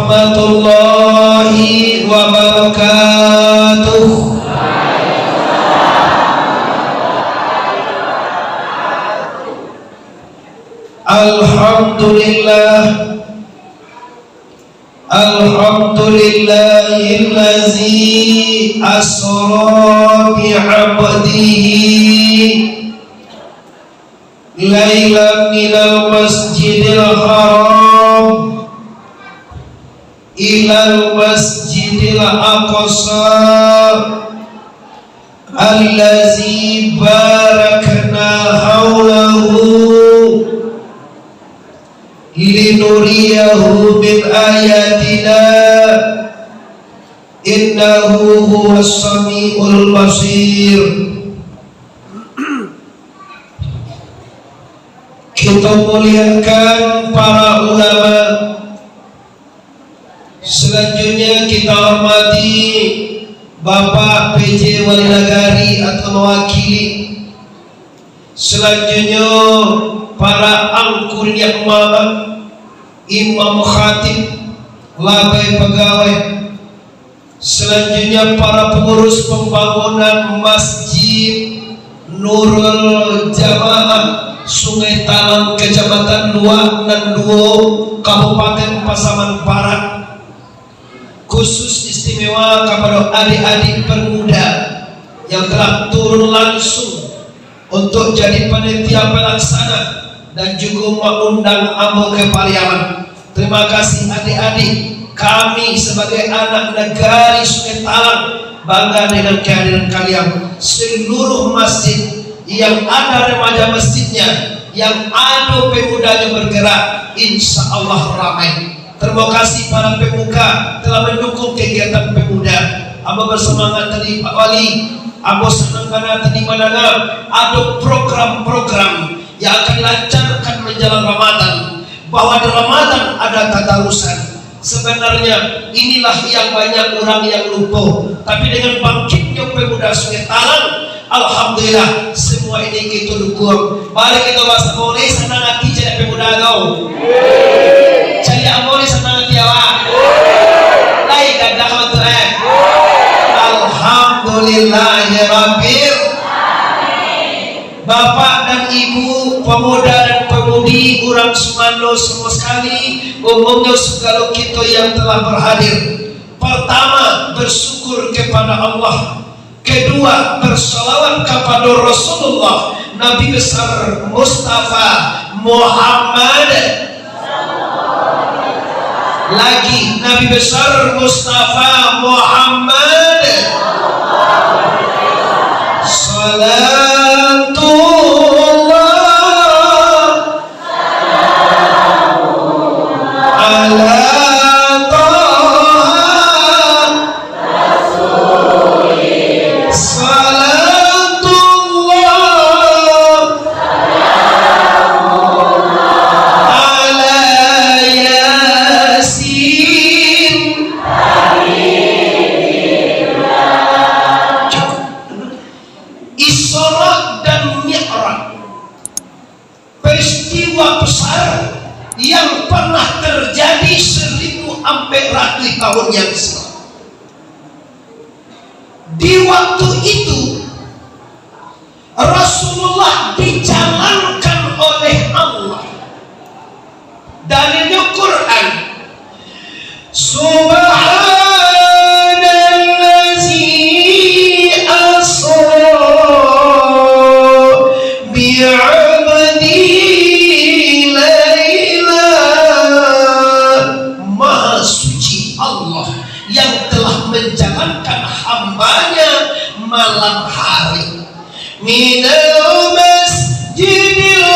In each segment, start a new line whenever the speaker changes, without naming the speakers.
warahmatullahi wabarakatuh. Alhamdulillahillazi asra bi'abdihi lailan minal masjidil haram ilal masjidil aqsa allazi barakna haulahu linuriyahu min ayatina innahu huwas samiul basir. Kita muliakan para ulama. Selanjutnya kita hormati Bapak PJ Wali Nagari atau mewakili. Selanjutnya para angkur yang imam khatib, labai pegawai. Selanjutnya para pengurus pembangunan Masjid Nurul Jamaah Sungai Talang, Kecamatan Luak dan Duo, Kabupaten Pasaman Barat. Khusus istimewa kepada adik-adik pemuda yang telah turun langsung untuk jadi panitia pelaksana dan juga mengundang Ambo ke Pariaman. Terima kasih adik-adik. Kami sebagai anak negari Sungai Talang bangga dengan kehadiran kalian. Seluruh masjid yang ada remaja masjidnya, yang ada pemudanya bergerak, insya Allah ramai. Terima kasih para pemuka telah mendukung kegiatan pemuda. Ambo bersemangat tadi Pak Wali, Ambo senang karena tadi mendengar ada program-program yang akan dilancarkan menjelang Ramadan, bahwa di Ramadan ada tadarusan. Sebenarnya inilah yang banyak orang yang lupa, tapi dengan bangkitnya pemuda Sungai Talang, alhamdulillah semua ini kita dukung. Mari kita bahasa boleh senang hati jadi pemuda kau. Jadi amore senang hati awak. Lai gadah betul Alhamdulillahirabbil alamin. Bapak dan Ibu, pemuda dan pemudi, orang Sumando semua sekali, umumnya segala kita yang telah berhadir. Pertama, bersyukur kepada Allah. Kedua, bersalawat kepada Rasulullah Nabi besar Mustafa Muhammad. Lagi Nabi besar Mustafa Muhammad. Salatullah ala yang pernah terjadi 1400 tahun yang silam. Di waktu itu Rasulullah dijalankan oleh Allah. Dalilnya Quran. Subhanallazi asra bi'abdihi. Yang telah menjalankan hambanya malam hari minal masjidil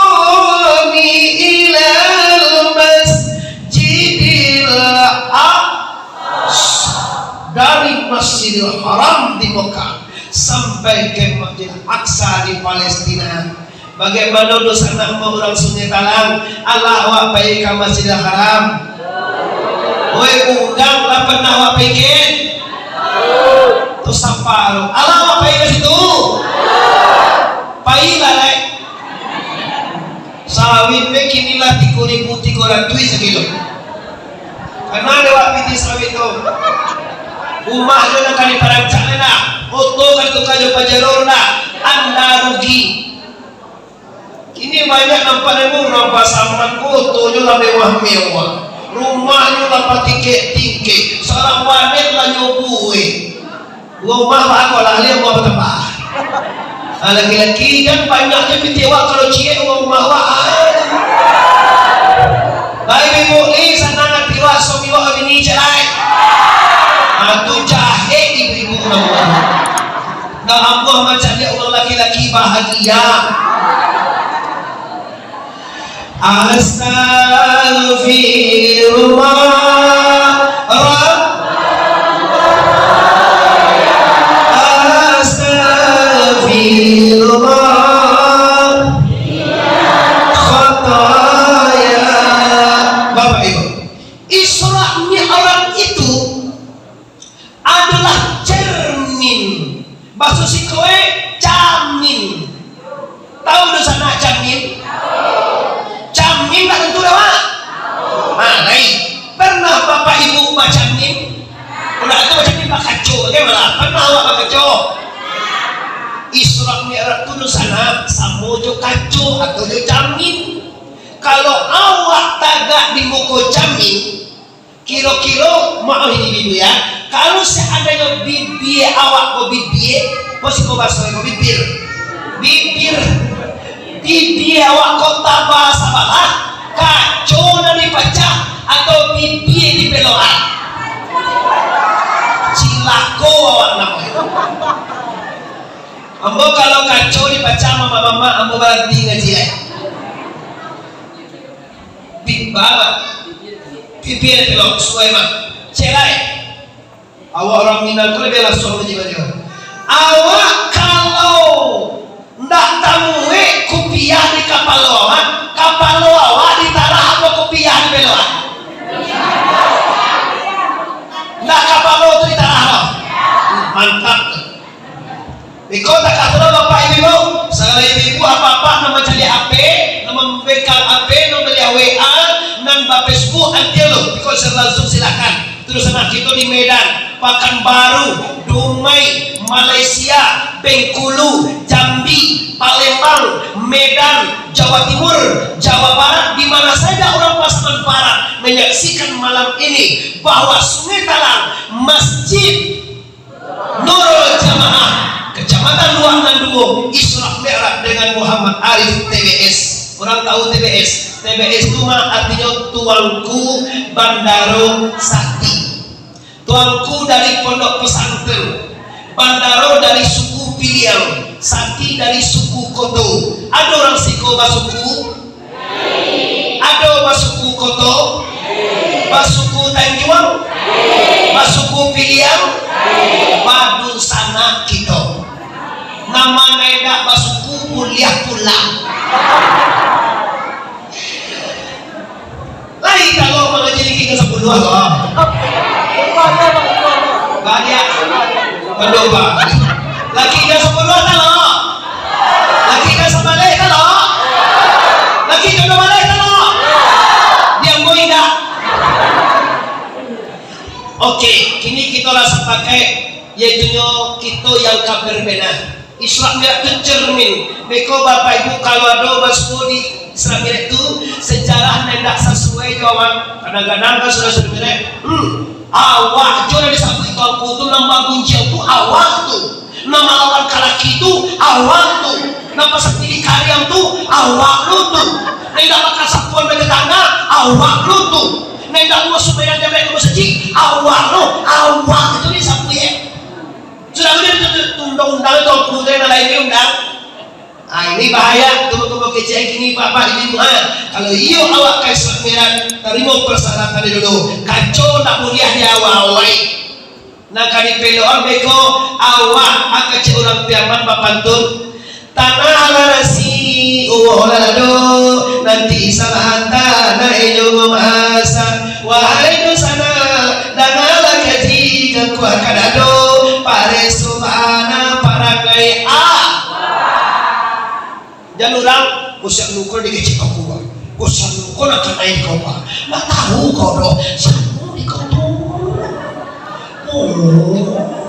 harami ilal masjidil aqsa, dari Masjidil Haram di Mekah sampai ke Masjid Aqsa di Palestina. Bagaimana dosa nama orang Sungai Talang? Allah wa baik ke Masjidil Haram. Woi undang lah pernah wak bikin tuh sapa Allah wak baik ke situ pailah lek sawit be kinilah 3.300 sekilo karena lewat piti sawit itu rumah itu nak kali perancang nak foto kartu kayu pajalur nak anda rugi. Ini banyak nampak nampak saman foto juga mewah-mewah, rumahnya lah tinggi, seorang wanita lah nyobui rumah bagus lah dia buat tempat. Laki-laki kan banyaknya pitiwa kalau cie rumah baik ibu ini senang tiwa somiwa bini cerai atau jahe ibu-ibu nama nah Allah macam dia orang laki-laki bahagia. Astaghfirullah Basuh kowe jamin. Tahu dosa nak jamin? Jamin tak tentu lewat. Baik. Pernah bapak ibu baca jamin? Udah itu baca jamin pak kacau, bagaimana? Pernah awak pak kacau? Isra Mi'raj itu dosa nak samo jo kacau atau jo jamin. Kalau awak tagak di muka jamin, kira-kira maaf ini ibu ya. Kalau seandainya bibir awak ko bibir, pasti ko bahasa ko bibir awak ko tak bahasa balah, kacau na dipecah atau bibir dibelokan, cilako awak namanya. Ambo kalau kacau dipecah mama ambo berhenti ngaji ya. Bibir belok suai mak, cerai. Awak orang Minang tu lebih langsung jiwa. Awak kalau ndak tamu kopiah di kapal awak di tanah apa kopiah di beloan? Ndak kapal itu di tanah apa? Mantap. Iko tak kata bapak ibu, segala ibu apa nama jadi HP, nama bekal HP, nama beli WA, nama Facebook antelo. Iko langsung silakan. Terus anak kita di Medan, Pekanbaru, Dumai, Malaysia, Bengkulu, Jambi, Palembang, Medan, Jawa Timur, Jawa Barat, di mana saja orang Pasaman Barat menyaksikan malam ini bahwa Sungai Talang, Masjid Nurul Jamaah, Kecamatan Luang dan Duo, Isra Mi'raj dengan Muhammad Arif TBS. Orang tahu TBS? TBS itu mah artinya tuanku Bandaro Sakti. Tuanku dari pondok pesantren, Bandaro dari suku Piliang, Sakti dari suku Koto. Ada orang Siko basuku? Ada basuku Koto? Basuku Tanjuang? Basuku Piliang? Badu sana kita. Nama neda basuku mulia pula. Lain kalau mengaji kita 10 Allah. Banyak mendoba. Laki dia 10 kalau. Laki dia sebalik kalau. Laki dia balik kalau. Dia mau indah. Oke, kini kita rasa pakai yaitu kita yang kafir benar. Isra Mi'raj itu cermin. Beko bapak ibu kalau ada basuh di Isra Mi'raj itu sejarah tidak sesuai jawaban. Kadang-kadang kan sudah mirip. Awak jodoh disambut itu aku tuh nama gunjil tuh awak tuh. Nama lawan kalaki itu awak tuh. Nama sakti karyam tuh awak lu tuh. Nenda makan sapuan bertetangga awak lu tuh. Nenda mau supaya dia mereka masjid awak lu. Awak itu disapu ya. Sudah udah undang-undang itu kemudian lainnya undang. Ini bahaya tunggu kecil gini bapak ibu. Kalau iyo awak Isra Mi'raj terima persyaratan dulu. Kacau tak mulia di awal. Nah kali peloan beko awak akan cek orang piaman bapantun. Tanah larasi uolado nanti salah tanah ejo masa wahai dosana danalah kaji aku akan ado pare subhana paragai jangan orang usah nukur di kecil kau kuat usah nukur akan naik kau pak nggak tahu kau doh samu di Oh.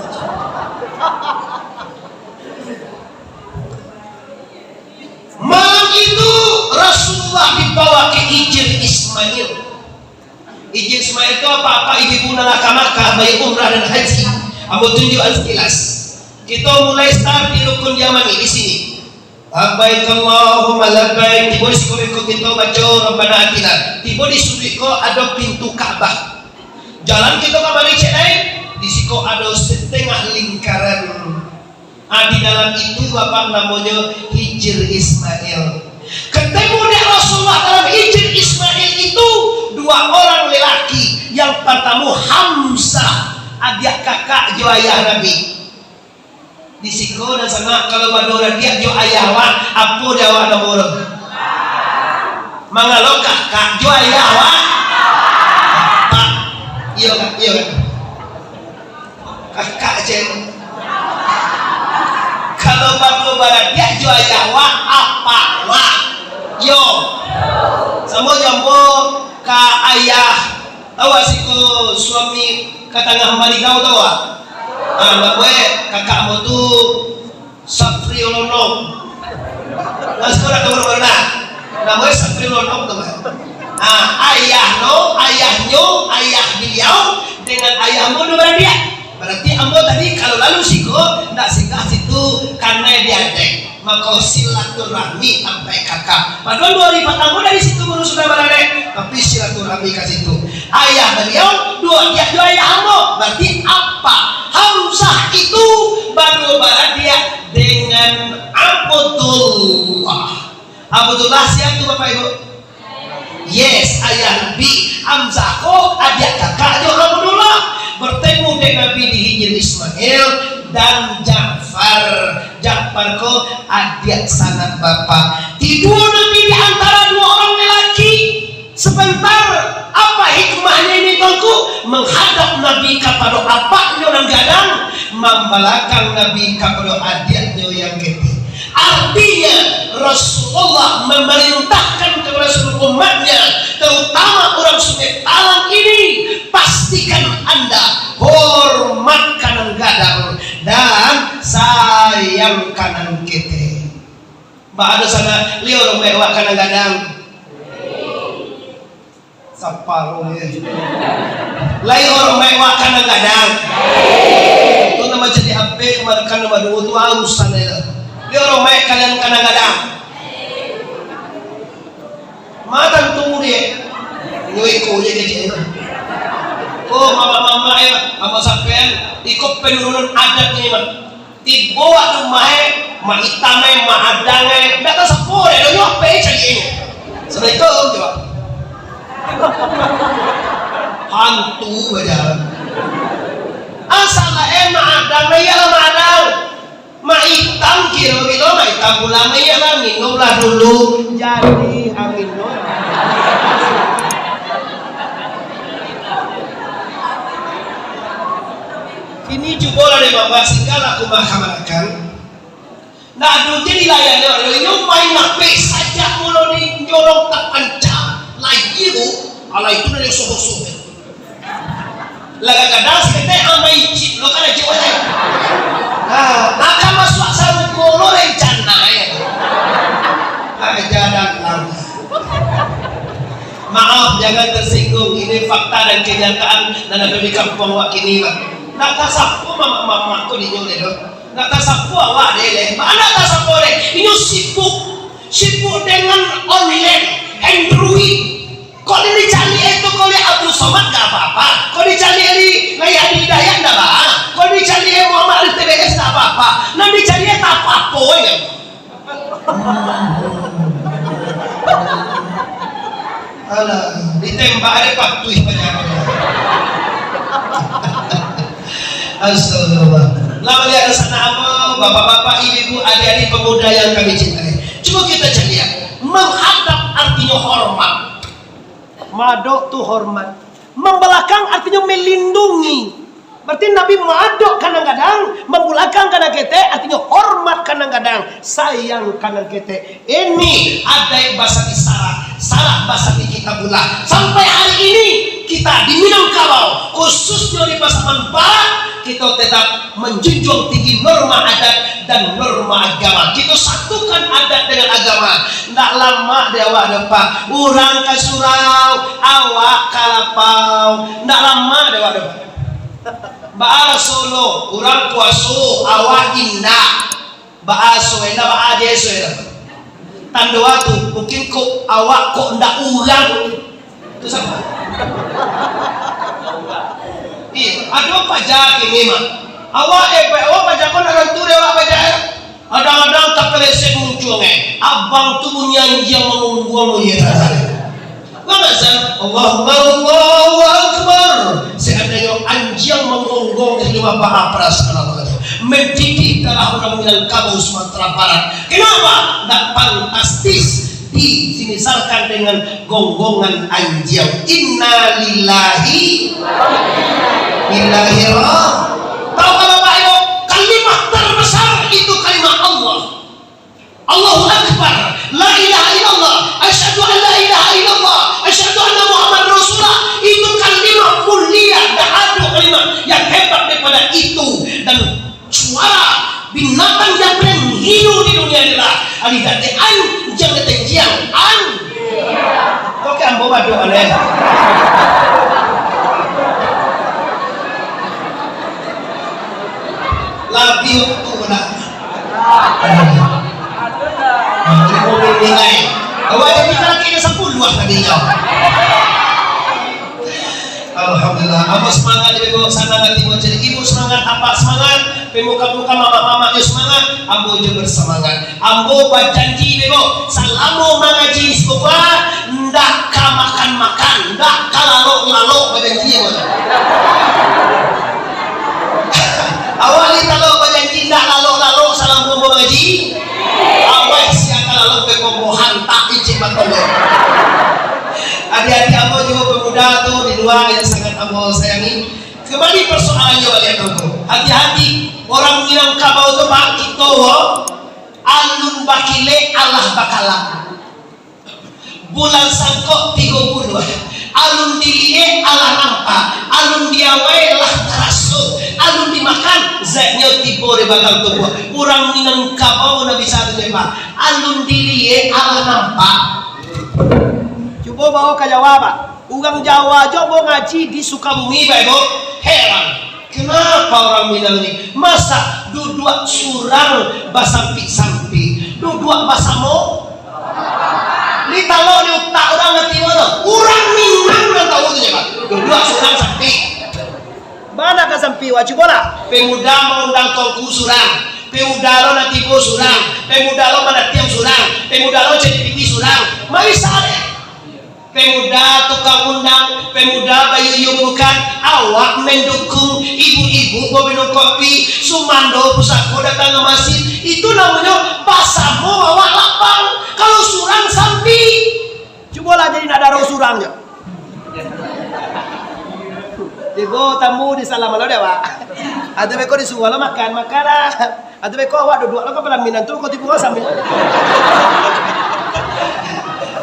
Malam itu Rasulullah dibawa ke Hijr Ismail. Hijr Ismail itu apa-apa ibu nalaka Makkah baik umrah dan haji. Ambo tunjuk sekilas. Kita mulai start di rukun Yamani di sini. Labbaik Allahumma labbaik. Tiba di siku kita baca Rabbana atina. Tiba di suriko ada pintu Ka'bah. Jalan kita ke Bali Cedai. Di situ ada setengah lingkaran. Di dalam itu bapak namanya Hijr Ismail. Ketemu dengan Rasulullah dalam Hijr Ismail itu dua orang lelaki. Yang pertama Hamzah, adik kakak jo ayah Nabi. Di situ dan sana kalau badora dia jo ayah wa apa dia wa nomor. Mangalo kakak jo ayah wa. Pak, iya kan. Kakak cek. Kalau baru barat dia jual Jawa apa wa yo sama jambo ka ayah tahu siku suami katanya hambali kau tahu namanya kakakmu tu Safri Olonong nggak sekolah tahu mana namanya Safri Olonong teman ayahnya ayah beliau dengan ayahmu dua dia. Berarti ambo tadi kalau lalu siko ndak singgah situ karena diadek maka silaturahmi sampai kakak. Padahal 2004 ambo dari situ baru sudah berada, tapi silaturahmi ke situ. Ayah beliau dua dia ayah ambo. Berarti apa? Hamzah itu baru berada dia dengan Abdullah. Abdullah siapa itu Bapak Ibu? Yes, ayah Nabi. Hamzah kok adik kakak jo Abdullah. Bertemu dengan Nabi di Hijr Ismail dan Ja'far ko adik sanak bapak. Tidur Nabi di antara dua orang lelaki. Sebentar apa hikmahnya ini tuanku? Menghadap Nabi kepada apaknya orang gadang, membelakang Nabi kepada adiknya yang gede. Artinya Rasulullah memerintahkan kepada seluruh umatnya, terutama orang Sungai Talang ini, pastikan Anda hormat kanan gadang dan sayang kanan kete. Mbak ada sana lihat orang mewah kanan gadang. Saparo ya. Lai orang mewah kanan gadang. Itu nama jadi HP kemarin kan nama dua tu harus sana. Dia orang baik kalian kadang-kadang matang tunggu dia nyuiko je kecil oh mama ya mama sampean ikut penurunan adat ni man tibawa rumahnya ma hitamnya ma adangnya data sepore lo nyope cagi ini Assalamualaikum coba hantu aja asal ma adangnya ya ma adang ma hitam kilo-kilo ma hitam ulama ya lah minumlah dulu jadi angin ini juga oleh bapak segala aku mahamkan nah dulu jadi layarnya ini main nape saja mulu di nyorong tak ancam lagi bu ala itu dari soho-soho laga-gadang sekitar amai cip lo kan aja wajah akan masuk sarung kolo rencana ya aja dan lama maaf jangan tersinggung ini fakta dan kenyataan dan ada di kampung wak ini lah nak kasapu mama aku di nyole dong nak kasapu awak deh mana kasapu deh ini sibuk dengan online Android kalau dicari itu kalau Abdul Somad gak apa-apa kalau dicari Naya Hidayat gak apa-apa kalau dicari Muhammad TBS gak apa-apa nah dicari tak apa-apa ya alah ditembak ada patuh banyak Astagfirullah lama lihat sana apa bapak-bapak ibu-ibu adik-adik pemuda yang kami cintai coba kita cari ya menghadap artinya hormat madok tuh hormat membelakang artinya melindungi berarti Nabi madok kadang-kadang membelakang kanan kete artinya hormat kadang-kadang sayang kanan kete ini ada bahasa isyarat salah bahasa di kitabullah sampai hari ini kita di Minangkabau khususnya di Pasaman Barat kita tetap menjunjung tinggi norma adat dan norma agama. Kita satukan adat dengan agama. Ndak lama dewa depan urang ke surau, awak kalapau. Ndak lama dewa depan Baal Solo, urang puaso, awak indah. Baaso ena baade so ena. Tando waktu mungkin kok awak kok ndak urang. Itu sama. Iya, ada pajak ini mah. Awak awak pajak kon orang tu dewa pajak. Kadang-kadang tak kelesek muncul abang tu punya yang mengungguang ya. Mengazan Allahu Akbar. Seandainya anjing mengonggong di lima bahapras kalau mendidik telah orang minal kamu Sumatera Barat. Kenapa? Tidak fantastis dimisalkan dengan gonggongan anjing. Inna lillahi billahi roh. Tahu kalau Pak Ibu, kalimat terbesar itu kalimat Allah. Allahu Akbar, la ilaha illallah, asyhadu an la ilaha illallah, asyhadu anna Muhammad Rasulullah. Itu kalimat mulia, tak ada kalimat yang hebat daripada itu. Dan suara binatang yang paling hidup di dunia adalah alidate anjing ketenjian an. Kok kan bawa doa leh. Labi waktu nak. Ini mobil nilai. Awak dia bilang kita 10 tadinya. Alhamdulillah. Ambo semangat ibu sana nanti mau jadi ibu semangat apa semangat. Pemuka-muka mama-mama yo semangat. Ambo juga bersemangat. Ambo berjanji ibu selama mengaji sekolah ndak ka makan-makan, ndak ka lalok-lalok berjanji ibu. Awali kalau berjanji ndak lalok-lalok salam bombo mengaji. Awak siapa lalok bombo hantak icik batole. Adik-adik ambo juga pemuda tuh di luar yang sangat ambo sayangi. Kembali persoalannya balik ambo. Hati-hati orang Minang Kabau itu pak itu alun bakile Allah bakalan. Bulan sangkok 30 alun dilie Allah nampak, alun diawai lah terasuk, alun dimakan zatnya tipe di bakal tubuh. Orang Minang Kabau nabi satu pak alun dilie Allah nampak. Coba bawa ke Jawa pak. Orang Jawa coba ngaji di Sukabumi pak ibu. Heran. Kenapa orang Minang ini? Masa duduk surang basampi-sampi, duduk basamo. Ini tahu ni tak orang ngerti mana? Orang Minang dah tahu tu je pak. Duduk surang sampi. Mana ke sampi? Wajib bola. Pemuda mau undang tongku surang. Pemuda lo nanti bo surang. Pemuda lo mana tiang surang. Pemuda lo jadi piti surang. Mari sare. Pemuda tukang undang, pemuda bayu bukan, awak mendukung ibu-ibu mau minum kopi, sumando pusako datang ke masjid, itu namanya pasamo awak lapang. Kalau surang sampi, cobalah jadi nadaro surangnya. Ibu tamu di salam lo deh pak. Ada beko di suara makan lah. Ada beko awak duduk lo ke pelaminan tuh kau tipu sambil.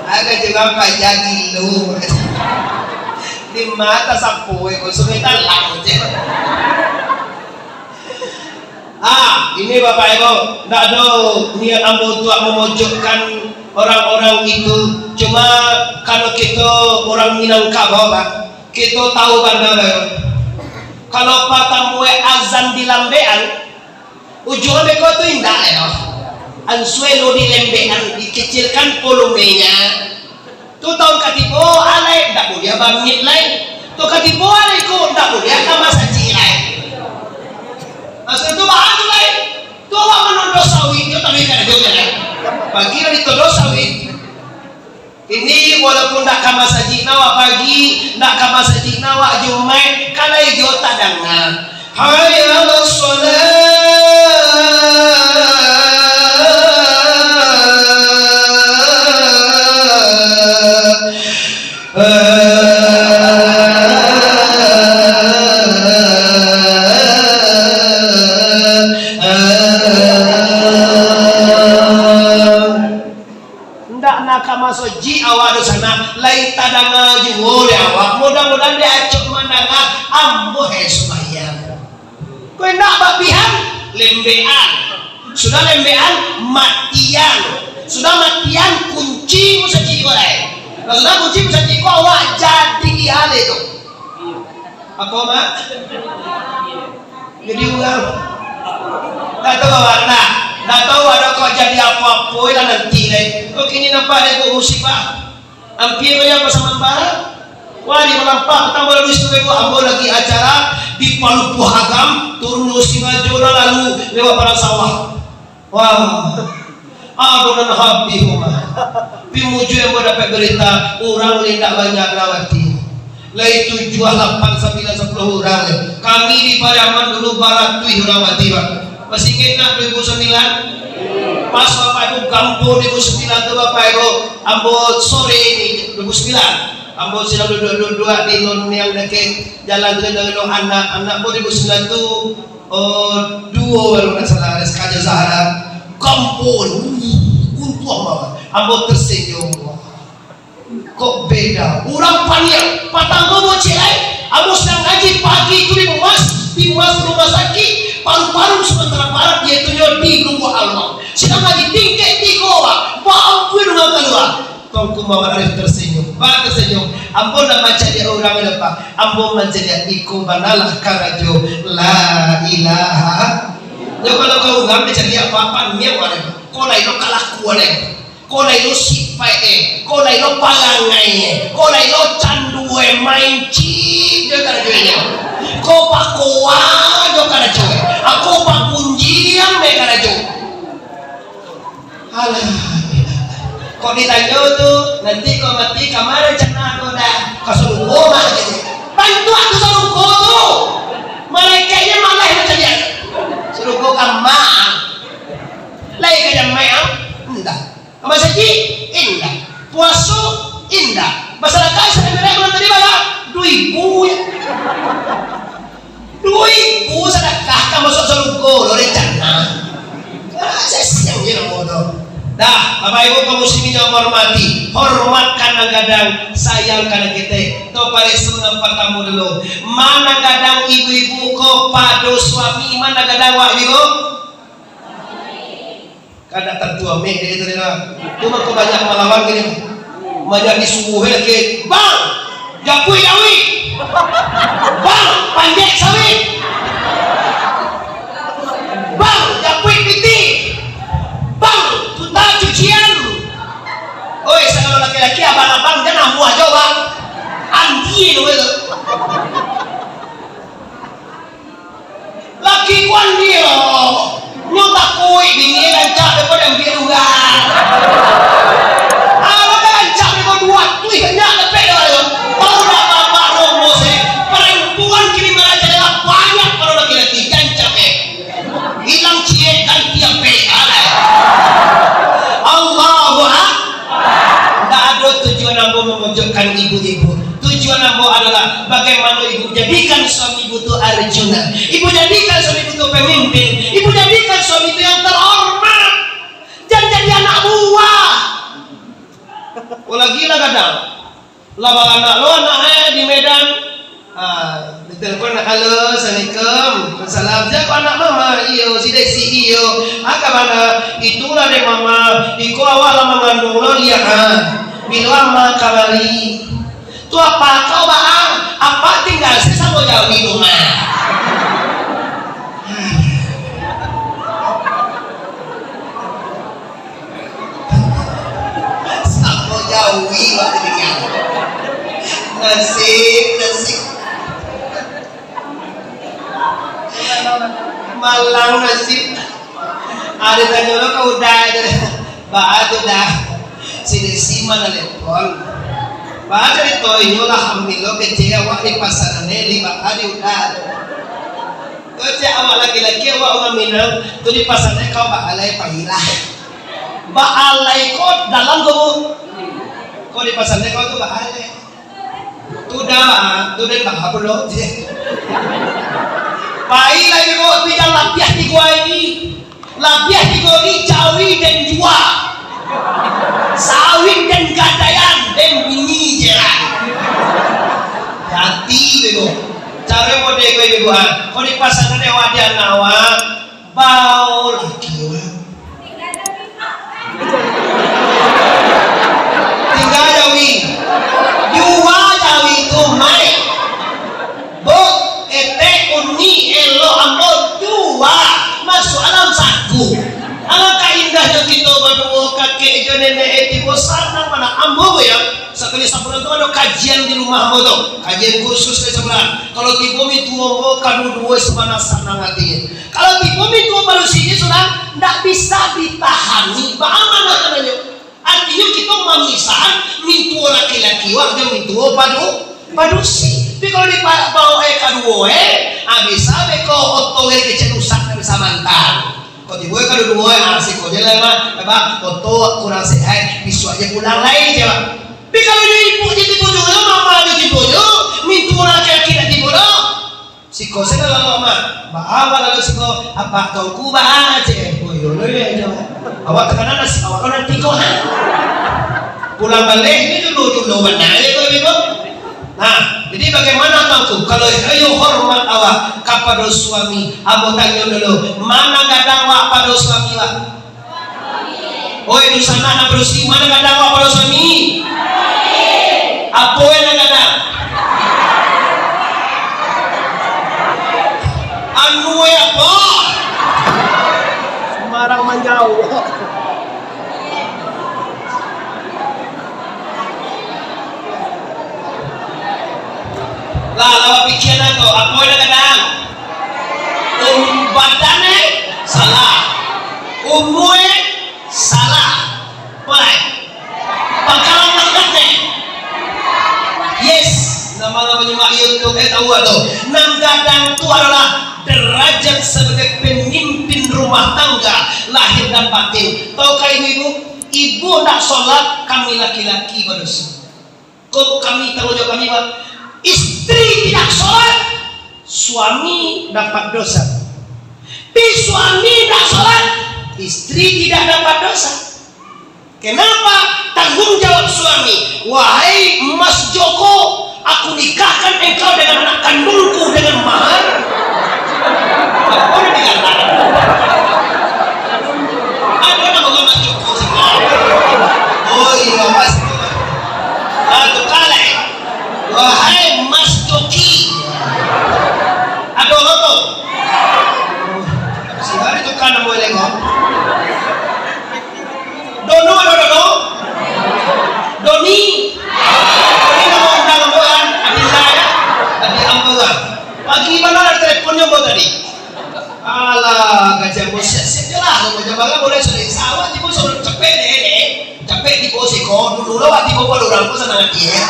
Agak juga pajak gilu di mata sapoe kau sungai lang je. Ini bapak ibu, tidak ada niat ambo tua memojokkan orang-orang itu. Cuma kalau kita orang Minang Kabau pak, kita tahu bagaimana. Kalau patamue azan di lambean, ujungnya beko tu indah ya. Ansuelo di lembean dikecilkan volumenya. Tu tahun katipo alai tak boleh bangit lain. Tu katipo alai ko tak boleh kama saji lain. Maksud tu bahan tu lain. Tu awak menondo sawit tu tapi kan dia lain. Pagi ni todo sawit. Ini walaupun tak kama saji nawa pagi, tak kama saji nawa Jumat, kalai dia tak dengar. Hayya as-salat. Soji awak di sana lain tadanga jual awak mudah-mudahan dia acuk mananga ambo he sembahyang Kowe nak babihan lembean. Sudah lembean matian. Sudah matian kunci musa ciko lain. Kalau kunci musa ciko awak jadi hal itu. Apa mak? Jadi ulang. Tak tahu warna. Tak tahu ada kau jadi apa-apa lah nanti deh. Kau kini nampak deh kau musibah. Hampir kau yang bersama barang. Wah di melampak tambah lalu istimewa ambil lagi acara di Palu Puhagam turun musibah jodoh lalu lewat padang sawah. Wah, adonan habis rumah. Pimuju yang mau dapat berita orang tidak banyak lawati. Lai 7, 8, 9, 10 orang. Kami di Pariaman dulu barat 7 lawati pak. Masih ingat 2009? Pas bapak itu kampung 2009 tu bapak itu ambot sore ini 2009. Ambot sedang duduk-duduk di non yang dekat jalan dengan anak pun 2009 tu dua baru nak salah sekali Zahra kampung untuk apa? Ambot tersenyum. Kok beda? Orang panik. Patang gobo celai. Ambot sedang ngaji pagi itu di rumah sakit. Paru-paru sementara barat dia itu di rumah Allah. Sedang ngaji tingkat di goa. Mampu dengan keluar. Tolku mama Arif tersenyum. Pak tersenyum. Ampun nama jadi orang depan. Ampun menjadi iku banalah karajo la ilaha. Jadi kalau kau ngambil jadi apa-apa niat mana? Kau lain lo kalah kuat kau lain lo sipai kau lain lo palangai kau lain lo candue main cip dia karajonya. Kau pakoa dia karajo. Aku pak punjian me karajo. Alah. Kau ditanya tu nanti kau mati kamar cina kau dah kasut goma jadi bantu aku suruh kau tu malaikatnya malah macam dia suruh kau kamar lagi kerja mayang indah masa ji indah puasa indah masyarakat sebenarnya belum terima lah 2,000 ya 2,000 sedekah kamu suruh kau lori cina saya siang je nak bodoh. Dah, Bapak Ibu kaum muslimin yang hormati, hormatkan gadang, sayangkan kita. To pare sungai patamu dulu. Mana gadang ibu-ibu ko pado suami, mana gadang wak ibu? Kada tertua me dia itu dah. Cuma kau banyak melawan gini. Banyak disuguh lagi. Bang, jakui jawi. Bang, panjek sawit. Bang, jakui piti. Bang, tuta cucian. Oi, kalau laki-laki abang-abang jangan buah jauh bang. Andi itu. Laki kuan dia. Nyotak kui bini gancak daripada yang biru kan. Apa gancak daripada dua tu ikannya lepek dah. Tahu dah bapak romo sih. Perempuan kini malah jadi banyak kalau laki-laki gancak hilang cie kan tiap Allahu Akbar. Tak ada tujuan ambo memojokkan ibu-ibu. Tujuan ambo adalah bagaimana ibu jadikan suami ibu itu Arjuna. Ibu jadikan suami ibu itu pemimpin. Ibu jadikan suami itu yang terhormat. Jangan jadi anak buah. Oh lagi lah kadang. Labang anak lo anaknya di Medan. Ditelepon nak halo, assalamualaikum, salam. Siapa anak mama? Iyo, si Desi iyo. Agak mana? Itulah deh mama. Iko awal mengandung lo lihat. Bila mama kabari. Tu apa kau bang? Apa tinggal sesama jauh di rumah? Sama jauh waktu tinggal. Nasib. Malang nasib. Ada tanya lo kau udah bah tu dah si Desi mana lepon bah dari toyo lah alhamdulillah kecil awak di pasar ni 5 hari udah kecil awak laki-laki awak orang Minang tu di pasar ni kau baalai pahilah baalai kau dalam kau di pasar ni kau tu baalai tu dah bah belum pai lagi kau bidang lapiah di gua ini lapiah di gua ini cawi dan jua sawit dan gadayan dan bini jeran hati bego cara mode gue begoan Kau di pasangan dewa dia nawa bau laki wa. Tinggal jawi, jua jawi tu mai. Bo ete uni elo ambo jua masuk alam saku. Alangkah indahnya kita berdua kakek nenek eti bosan mana ambo ya. Sekali sebulan itu ada kajian di rumah ambo tuh, kajian khusus ke sebulan. Kalau tiba itu ambo kanu dua semana senang hatinya. Kalau tiba itu baru sini sudah tidak bisa ditahani. Bagaimana katanya? Artinya kita memisahkan mintu laki-laki waktu mintu padu si. Tapi kalau dibawa kedua bisa beko oto kecerusak bisa mantan. Kau tiba kedua asik kau jalan mah, oto kurang sehat, bisu aja pulang lain coba. Tapi kalau dia ibu jadi bodoh, mama jadi bodoh, mintu laki-laki jadi bodoh. Si kau saya lalu mah, bahwa lalu si kau apa kau kubah aja, bodoh ya coba. Awak tekanan nasi, awak kau nanti kau pulang balik ini dulu mana ya kau ibu. Nah, jadi bagaimana tahu kalau ayo hormat awak kepada suami, abang tanya dulu, mana gadang awak pada suami awak? Oh itu sana nak berusi, mana gadang awak pada suami? Apa yang gadang? Anu apa?
Semarang Manjau.
Lah lawa pikiran tu, apa yang kadang? Badannya salah, umurnya salah, boleh. Pangkalan makannya, yes. Nama-namanya mak YouTube tahu tu. Nam kadang tu adalah derajat sebagai pemimpin rumah tangga lahir dan batin. Tahukah ibu? Ibu nak solat, kami laki-laki berdosa. Kok kami tahu jawab kami pak? Istri tidak sholat, suami dapat dosa. Tapi suami tidak sholat, istri tidak dapat dosa. Kenapa? Tanggung jawab suami. Wahai Mas Joko, aku nikahkan engkau dengan anak kandungku dengan mahar. Apa yang dikatakan? Ada nama Mas Joko sih. Oh iya Mas. Itu kalah. Wahai Mas Joki, ada orang tu. Sekarang itu kan nama lego. Dono ada dono. Doni. Doni nama undang amboan. Adi saya, adi amboan. Pagi mana ada teleponnya buat tadi? Alah, gajah bos siap jelas. Gajah bangga boleh sudah sawah. Tiba sudah capek deh. Capek di posiko dulu lah. Tiba pada orang pun senang hati ya.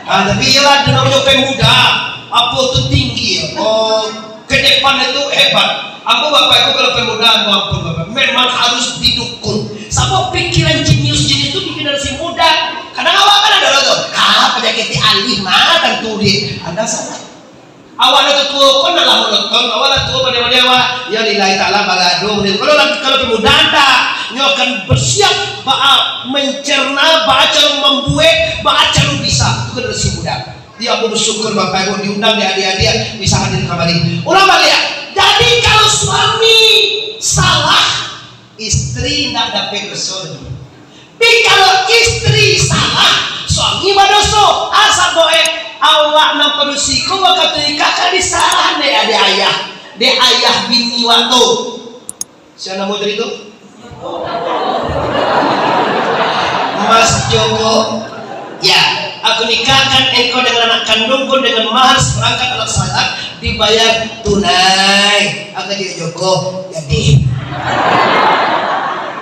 Tapi ialah namanya pemuda, apa itu tinggi, ke depan itu hebat. Aku bapak itu kalau pemuda, ampun bapak, memang harus didukung. Sama pikiran jenius itu bikin dari si muda. Kadang awak kan ada loh, penyakit alih mah tentu di ada salah. Awak itu tua, kau nak lah menonton, awak tua pada dewa, ya lillahi ta'ala balado. Kalau pemuda anda, nyo akan bersiap mencerna, baca membuat, baca bisa. Itu kan si muda. Dia aku bersyukur bapak ibu diundang di adik-adik bisa hadir kembali. Ulang balik. Jadi kalau suami salah, istri tidak dapat dosa. Tapi kalau istri salah, suami berdosa. Asal boleh awak nak perusiku waktu nikah di salah deh adik ayah, deh ayah bini waktu. Siapa nama itu? Mas Joko, ya, aku nikahkan engkau dengan anak kandungku dengan mahar seperangkat alat salat dibayar tunai. Aku jadi Joko, jadi.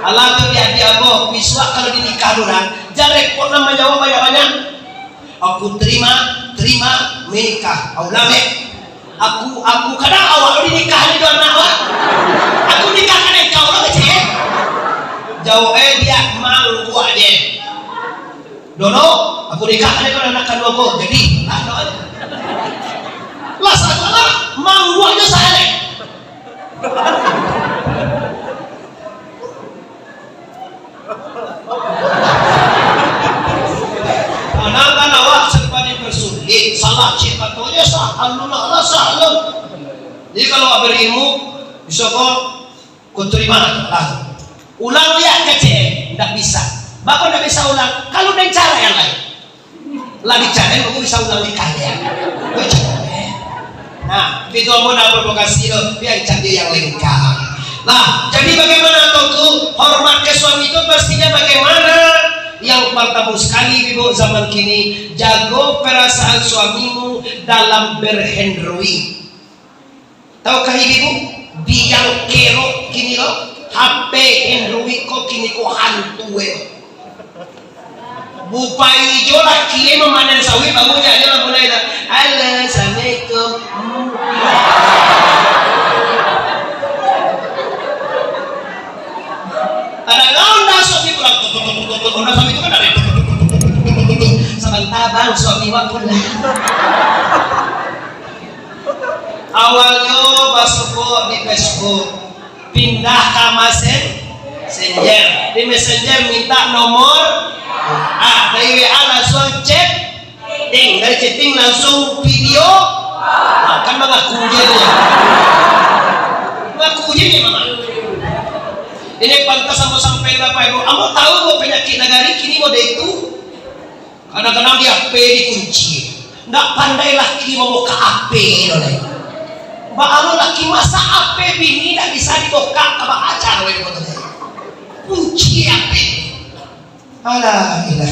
Allah tu dia abo, miswak kalau dinikah orang, jangan repot nama jawab banyak-banyak. Aku terima menikah, aulame. Aku kadang awal dinikah di anak awak. Aku nikahkan engkau lah kecil. Jauh dia mau buat dia. Dono, aku nikahkan engkau anak kandungku. Jadi, lah salah mau buatnya saya deh. Anak-anak awak serba dipersulit, salah cipatnya sah, alhamdulillah salam. Jadi kalau berilmu bisa kau terima lah. Ulang ya kecil, tidak bisa. Bahkan tidak bisa ulang. Kalau dengan cara yang lain, lagi cara yang aku bisa ulang di kalian. Nah, itu mau nak provokasi lo, biar cari yang lengkap. Nah, jadi bagaimana tuh hormat ke suami itu pastinya bagaimana? Yang pertama sekali ibu zaman kini, jago perasaan suamimu dalam berhendroi. Tahukah ibu, biang kerok kini lo, HP Android kok kini ko hantu bupai hijau laki memanen sawit bangunnya aja lah mulai dah. Assalamualaikum. Kadang-kadang dah suami pulang orang suami itu kan ada sebentar bang suami waktu awalnya masuk di Facebook, pindah ke Messenger, di Messenger minta nomor, dari WA langsung chatting, dari chatting langsung video, kan mengaku ujiannya mama. Ini pantas sama sampai Bapak Ibu, kamu tahu bahwa penyakit negari kini mode itu, kadang-kadang di HP dikunci, nggak pandai laki mau ke HP, Baalo laki masa apa bini tidak bisa dibokak ke acara kunci apa? Alah, ilah.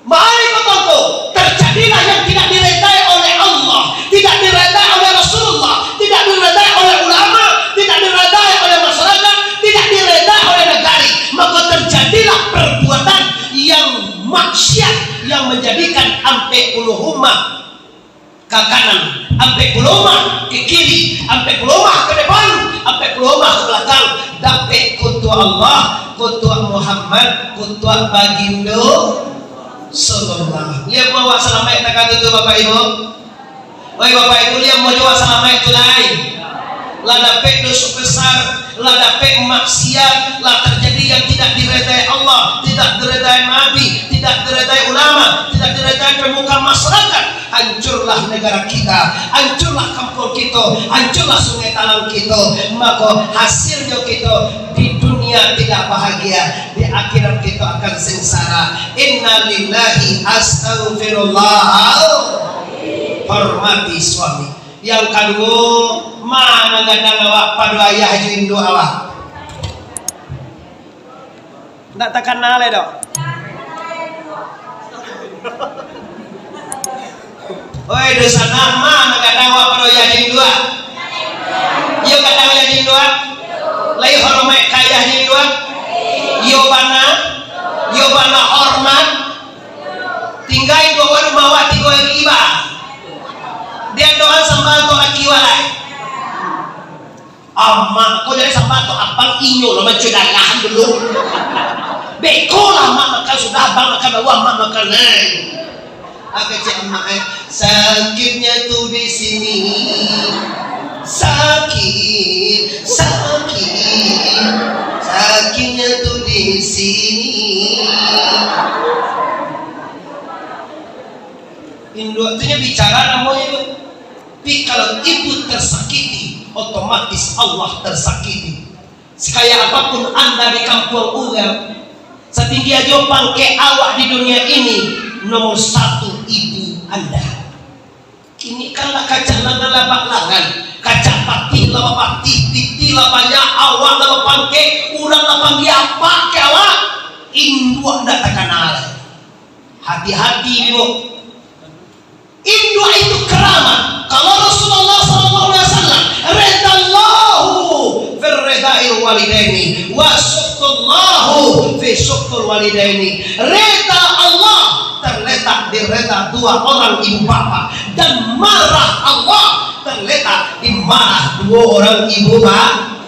Mari kau terjadilah yang tidak diredai oleh Allah, tidak diredai oleh Rasulullah, tidak diredai oleh ulama, tidak diredai oleh masyarakat, tidak diredai oleh negari. Maka terjadilah perbuatan yang maksiat yang menjadikan ampe uluhumah ke kanan, sampai pelomah ke kiri, sampai pelomah ke depan, sampai pelomah ke belakang, sampai kutu Allah, kutu Muhammad, kutu bagindo sallallahu. Lihat bawa selamat tak itu Bapak Ibu. Wahai Bapak Ibu, lihat mau jawab selamat itu lain. Lah dapat dosa besar, lah dapat maksiat, lah terjadi yang tidak diredai Allah, tidak diredai Nabi, tidak diredai ulama, tidak diredai pemuka masyarakat. Hancurlah negara kita, hancurlah kampung kita, hancurlah sungai talang kita. Maka hasilnya kita di dunia tidak bahagia, di akhirat kita akan sengsara. Inna lillahi astaghfirullah. Hormati suami. Yang kedua, mana gadang awak pada ayah jindu awak. Tak kenal dok. Oi dosa nama gadang awak pada ayah jindu. Yo gadang ayah jindu. Lai hormat kaya jindu. Yo bana hormat. Tinggal dua orang bawa tiga riba. Dia doa sambato laki walai. Amma kau jadi sambato abang inyo lo mencudalah dulu. Beko lah mak makan sudah abang makan bawa mak makan naik. Aku cek emak sakitnya tuh di sini. Sakitnya tuh di sini. Indo artinya bicara namanya itu. Tapi kalau ibu tersakiti, otomatis Allah tersakiti. Sekaya apapun anda di kampung orang, setinggi aja pangke awak di dunia ini, nomor satu ibu anda. Kini kanlah kaca langan langan, kaca patih lama patih, piti banyak awak lama pangke, urang lama apa ke awak, Indo anda tak kenal. Hati-hati ibu. Indo itu keramat. Kalau Rasulullah SAW redallahu fir redail walidaini wa syukrullahu fi syukrul walidaini. Reda Allah terletak di reda dua orang ibu bapa, dan marah Allah terletak di marah dua orang ibu bapa.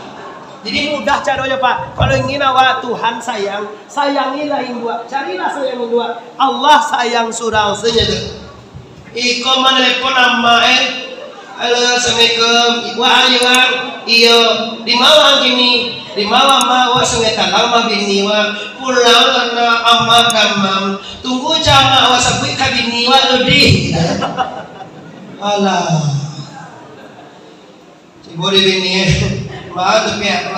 Jadi mudah caranya Pak. Kalau ingin awak Tuhan sayang, sayangilah ibu, carilah sayang ibu. Allah sayang surang senyum. Iko menelepon nama halo assalamualaikum wa ayuan iyo di malam gini di malam wa sungai talang ma bini wa pulang karena amma kamam tunggu jama wa sabui kabini wa lodi Alah. Cibo di bini. Ma tu pihak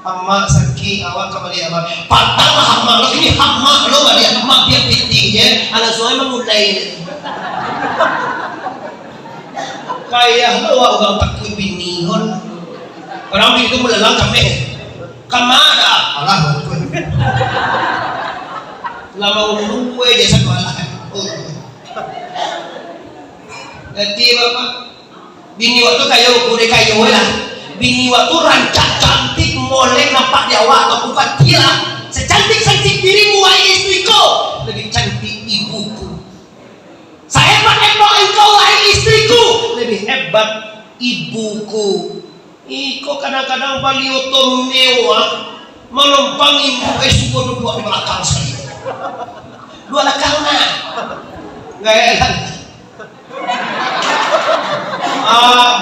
amma sakit awak kembali ama. Patah lah amma lo ini amma lo balik amma biar pintingnya. Anak suami memulai. Kayak lo orang takut bini hon. Orang itu melelang kami. Kamada Allah betul. Lama ulu je satu Allah. Jadi bapak bini waktu kayu kude kayu lah. Bini waktu rancak cantik molek nampak Jawa atau bukan gila. Secantik dirimu wahai istriku, lebih cantik ibuku. Sehebat engkau wahai istriku, lebih hebat ibuku. Iko kadang-kadang balioto mewah melompangi suku dua belakang sekali. Dua belakang nah. Gaya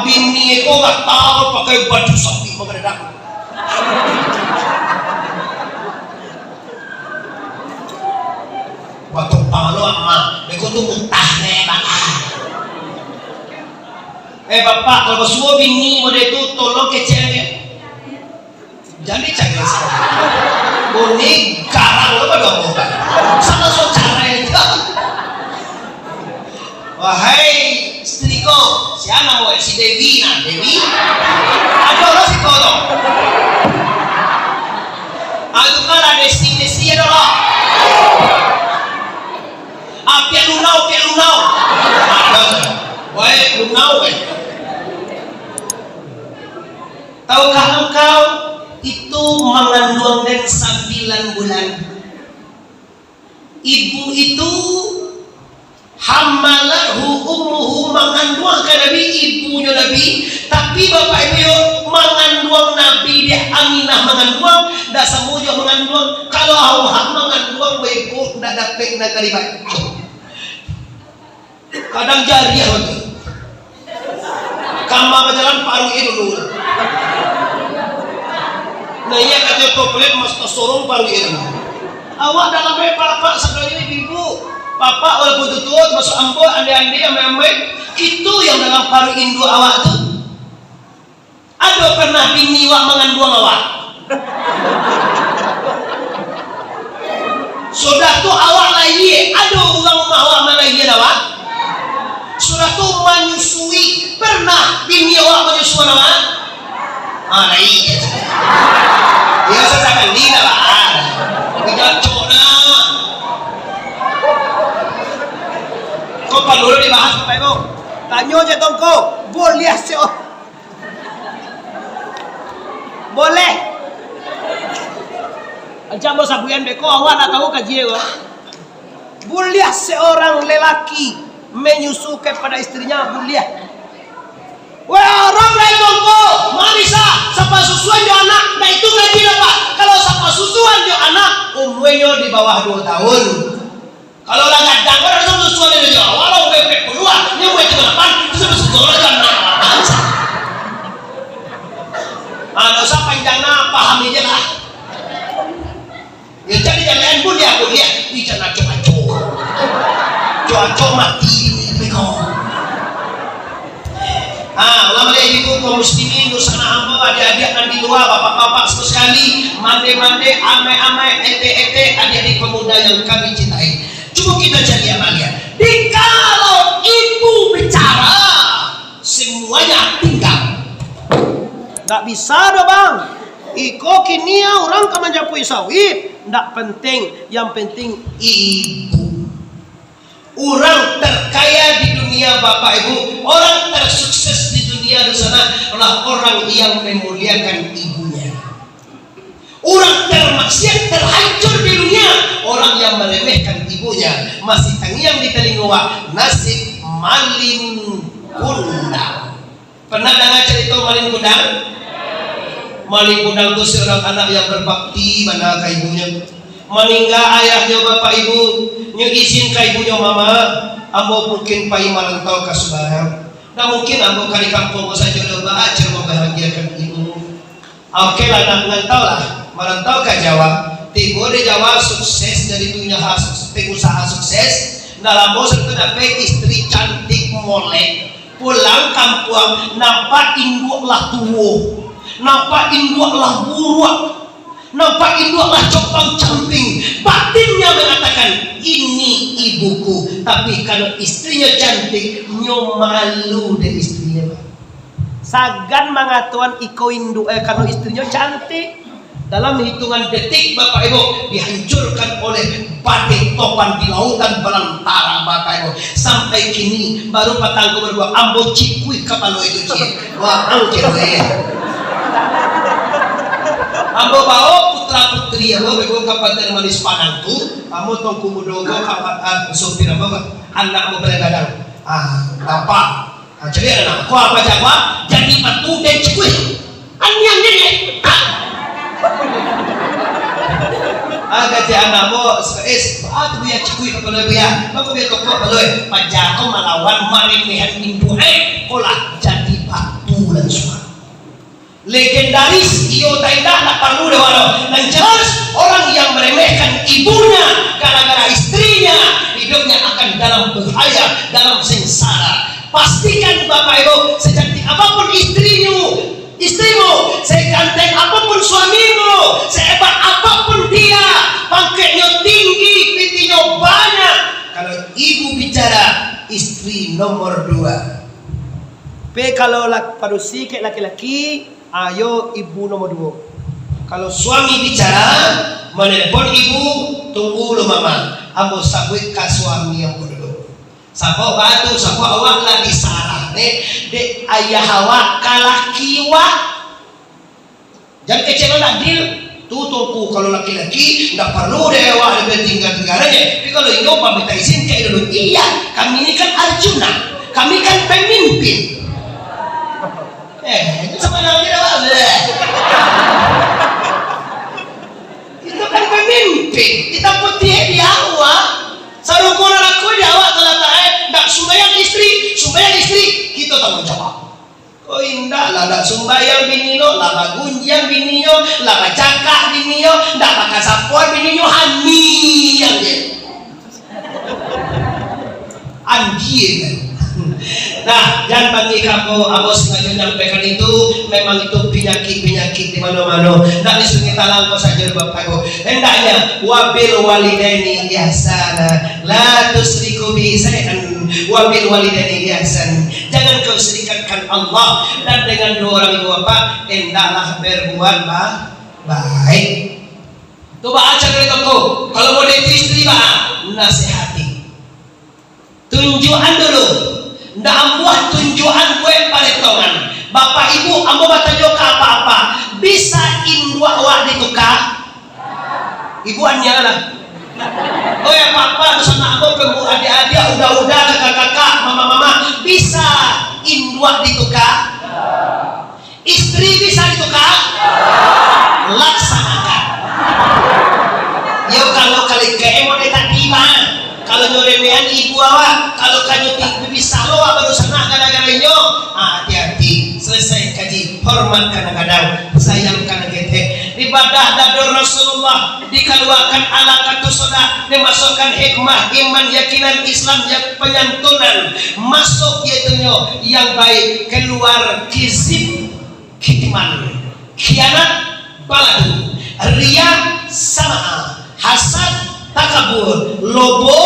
bini ko gak tahu pakai baju sapi mengeredak. Waktu palo ama, beko tuh muntah nih bapak. Bapak kalau semua bini model itu tolong kecilnya. Jadi canggih sekali. Boni garang lo pada ngomong. Sama so caranya. Wahai istriku, siapa mau si Dewi nah Dewi? Ada orang si Kodok. Aku kan ada desi ada lah. Pian lunau. Ada. Wahai lunau. Tahukah engkau itu mengandung dan 9 bulan. Ibu itu hamalahu ummuhu mengandung ke Nabi ibunya Nabi, tapi bapak ibu mengandung Nabi dia Aminah mengandung dah semuanya mengandung. Kalau awak mengandung ibu tidak dapat nak kalimat. Kadang jariah lagi. Kama berjalan paru itu dulu. Nah iya kata toplet mas sorong paru itu. Awak dalam bapak sekali ini ibu. Papa walaupun tutut masuk ambo ande-ande ame-ame itu yang dalam paru induk awak tu. Ada pernah bini awak mengandung awak? Sudah tu awak lagi ada orang awak malaikat awak? Sudah tu menyusui pernah bini awak menyusui awak? Lagi. Ya saya kan ni dah lah. Kita cona. Kau perlu dibahas Bapak Ibu. Tanya je tongko, boleh seorang. Boleh. Macam mau sabuyan beko awak nak tahu kaji ko. Boleh seorang lelaki menyusu kepada istrinya boleh. Wah orang lain tongko, marisa sapa susuan jo anak, nah itu kaji Pak. Kalau sapa susuan jo anak, umurnya di bawah 2 tahun. Kalau lah kadang orang sama susuan dia jauh, walau bebek keluar, dia mau itu depan, itu sama susuan kan nak bangsa. Dosa panjangnya paham aja lah. Ya jadi jangan pun dia bicara coba mati beko. Ulama ibu kaum muslimin nusana hamba adik-adik dan di luar bapak-bapak sekali, mande-mande, ame-ame, ete-ete, adik-adik pemuda yang kami cintai. Cuma kita jadi amalia. Kalau ibu bicara, semuanya tinggal. Tak bisa dah bang. Iko kini orang kaman japui sawit. Tak penting. Yang penting ibu. Orang terkaya di dunia Bapak Ibu, orang tersukses di dunia di sana adalah orang yang memuliakan ibunya. Orang termaksiat terhancur di dunia, orang yang meremehkan ibunya. Masih tangiang di telinga nasib malin kundang. Pernah dengar cerita malin kundang? Malin kundang itu seorang anak yang berbakti mana ke ibunya. Meninggal ayahnya bapak ibu, izin ke ibunya mama, ambo mungkin pai merantau ke Subang. Nah mungkin ambo kali kampung saja udah ajar membahagiakan ibu. Oke lah, merantau lah, merantau ke Jawa. Tiba di Jawa sukses dari dunia pengusaha sukses. Dalam bos itu dapat istri cantik molek pulang kampung nampak induk lah tuwo, nampak induk lah buruk, nampak induk lah copang camping. Batinnya mengatakan ini ibuku, tapi kalau istrinya cantik nyo malu deh istrinya. Sagan mengatuan iko induk kalau istrinya cantik. Dalam hitungan detik Bapak Ibu dihancurkan oleh badai topan di lautan belantara Bapak Ibu. Sampai kini baru patangku berdua ambo cikui kapalo itu cik. Wah angkir ambo bawa putra putri ambo bego kapaten manis panangku. Ambo tongku mudogo kapat sopir ambo anak ambo beregadang. Bapak. Jadi anak aku apa jawa? Jadi patu dan cikui. Anyang jadi. Agak si anak mo es tu biar cikui kepada biar aku biar kok baloi pajako melawan marimihan minggu kolah jadi batu dan suara legendaris iyo taindah tak perlu dewalo dan jelas orang yang meremehkan ibunya gara-gara istrinya hidupnya akan dalam bahaya, dalam sengsara. Pastikan Bapak Ibu secantik apapun istrimu, seganteng apapun suamimu, sehebat apapun dia, pangkatnya tinggi, pitinya banyak. Kalau ibu bicara, istri nomor 2. Kalau parusi kayak laki-laki, ayo ibu nomor 2. Kalau suami bicara, menelpon ibu, tunggu lo mama, ambo sabut ka suami yang bodoh. Sapa batu, sapa awak lagi salah de ayah awak kalakiwa. Jangan kecewa nadil. Tuh tunggu kalau laki-laki nggak perlu deh awak lebih tinggal-tinggalannya. Tapi kalau ini opa minta izin ke dulu. Iya, kami ini kan Arjuna, kami kan pemimpin. Itu sama namanya awak. Itu kan pemimpin. Kita putih di awak. Sarukuna aku di awak telah tak sumbayang istri kita tanggung jawab. Oh indah lah tak sumbayang binino, lah bagunjang binino, lah bacakak binino, tak pakai sapuan binino hani yang dia. Anjir kan. Nah, jangan bagi kamu abos sengaja menyampaikan itu. Memang itu penyakit di mana-mana. Tak disungi talang kau saja Bapak Ibu. Hendaknya wabil walidaini ihsana, la tusriku bi syai'an, wabil walidaini ihsan. Jangan kau serikatkan Allah dan dengan dua orang ibu bapak. Hendaklah berbuat baik. Coba aja kalau mau dari istri nasihati. Tunjukan dulu. Ndak ambuah tunjukan gue paletongan. Bapak ibu ambo batanyo ka apa-apa. Bisa indua wak dituka. Ibu anya lah. Oh ya papa sama ambo kemu adik-adik udah kakak-kakak mama-mama bisa indua dituka. Istri bisa dituka. Laksanakan. Yo kalau kali ke mau tadi mah. Kalau nyoremean ibu awak, kalau kanyo tinggi salo baru sana gara-garanya. Hati-hati, selesai kaji, hormat kadang-kadang, sayang kadang-kadang. Ibadah dadur Rasulullah dikeluarkan ala katu soda, dimasukkan hikmah, iman, yakinan, Islam, yang penyantunan, masuk yaitunya yang baik, keluar kizib, kitiman, khianat, baladu, riya, sama, hasad, takabur, lobo,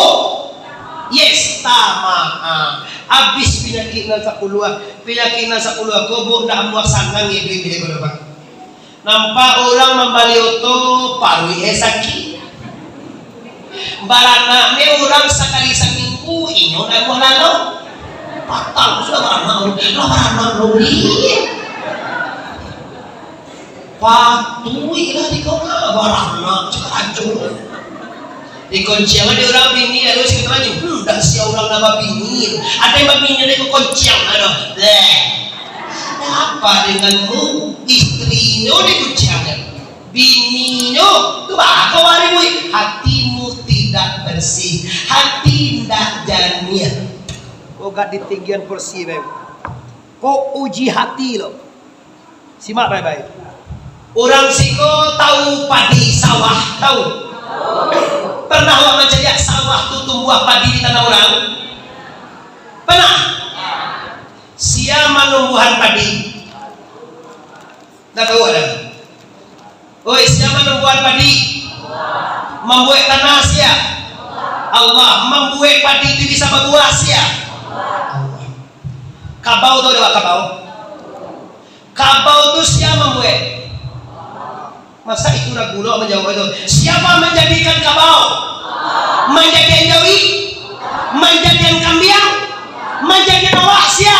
yes, tamaa. Abis penyakitan sa puluh kobo na amuak sangang ibig ko ba? Nampak orang membalioto parwi esaki. Barana me orang sekali seminggu inyo na mo lalo. Patang sudah barana lo patuhi lah di kau na barana cakap hancur. Di konciang ada orang bini lalu sekitar aja dah si orang nama bini ada yang bini ada konciang ada apa denganmu istrinya di konciangnya bininya tu bakal warimu hatimu tidak bersih hati tidak jernih kau gak ditinggian bersih baik kau uji hati lo simak baik-baik orang siko tahu padi sawah tahu pernah awak mencari sawah tu tumbuh padi di tanah orang? Pernah? Siapa numbuhan padi? Tak tahu ada. Oi, siapa numbuhan padi? Membuat tanah sia. Allah membuat padi itu bisa berbuah sia. Kabau tahu tak kabau? Kabau itu siapa membuat? Masa itu Ragulo menjawab itu. Siapa menjadikan kabau? Menjadikan jawi? Menjadikan kambiang? Menjadikan awak sia?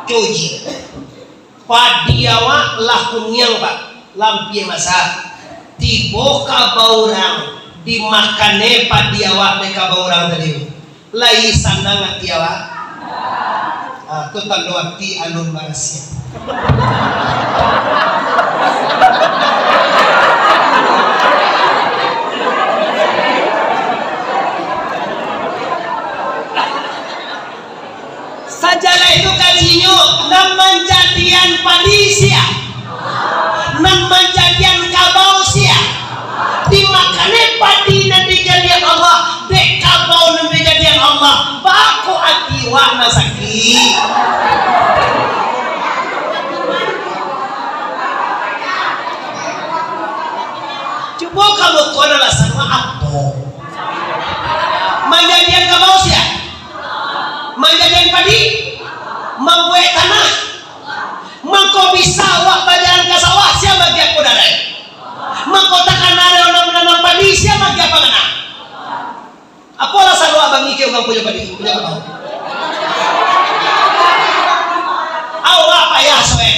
Coji. Padiawa lakunyang pak. Lampie masa. Tibo kabau orang. Dimakane padiawa me kabau orang tadi. Lai sanang atiawa. Itu tanda waktu alun marasya. Sajalah itu kajinya naman jadian padisia naman jadian kabau sia dimakane padi nanti jadian Allah dek kabau nanti jadian Allah baku atiwa nasaki. Coba kamu tuh adalah sama apa menjadian kabau sia menjadikan padi, membuat tanah, mengko bisa wak bajaran ke sawah siapa bagi aku darai, mengko takkan ada orang menanam padi siapa bagi apa kena? Apa alasan wak bagi kau punya padi, punya kau? Awak payah soe,